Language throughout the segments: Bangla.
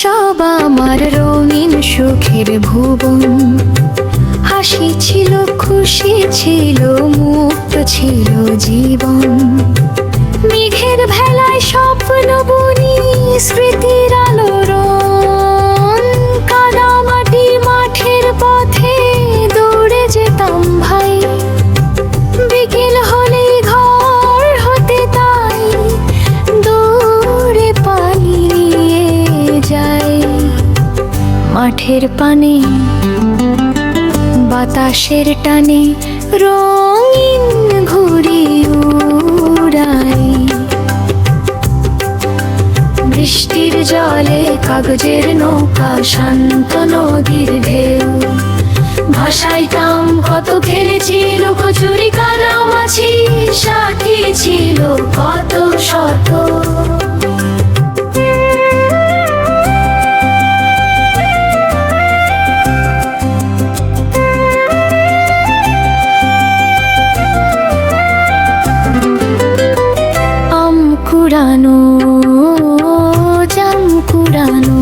শৈশব আমার রঙিন সুখের ভুবন, হাসি ছিল, খুশি ছিল, মুক্ত ছিল জীবন। মেঘের ভেলায় স্বপ্ন বুনি, স্মৃতির আলোড়ন। কাদামাটি মাঠের পথে দৌড়ে যেতাম ভাই, বিকেল হলে ঘর হতে তাই দৌড়ে পালিয়ে যাই। মাঠের পানে বাতাসের টানে রঙিন ঘুড়ি উড়াই। বৃষ্টির জলে কাগজের নৌকা, শান্ত নদীর ঢেউ ভাসাইতাম কত, খেলেছি লুকোচুরি, কানামাছি, সাথী ছিল কত শত। কুড়ানো জাম কুড়ানো,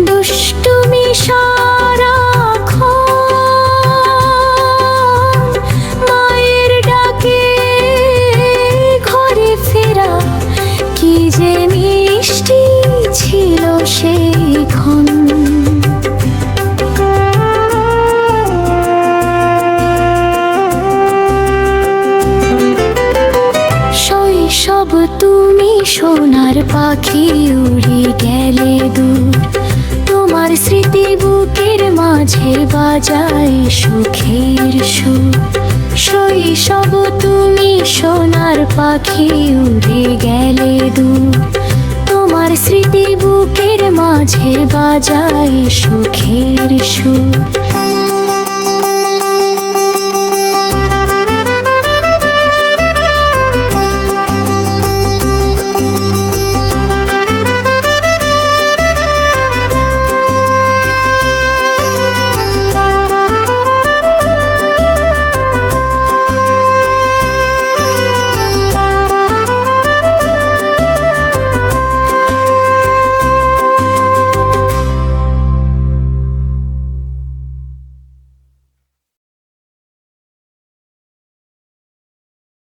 দুষ্টুমি সারাক্ষণ। মায়ের ডাকে ঘরে ফেরা, কি যে মিষ্টি ছিল সেই ক্ষণ। শৈশব তুমি সোনার পাখি, উড়ে গেলে দূর। তোমার স্মৃতি বুকের মাঝে বাজায় সুখের সুর। শৈশব তুমি সোনার পাখি, উড়ে গেলে দূর। তোমার স্মৃতি বুকের মাঝে বাজায় সুখের সুর।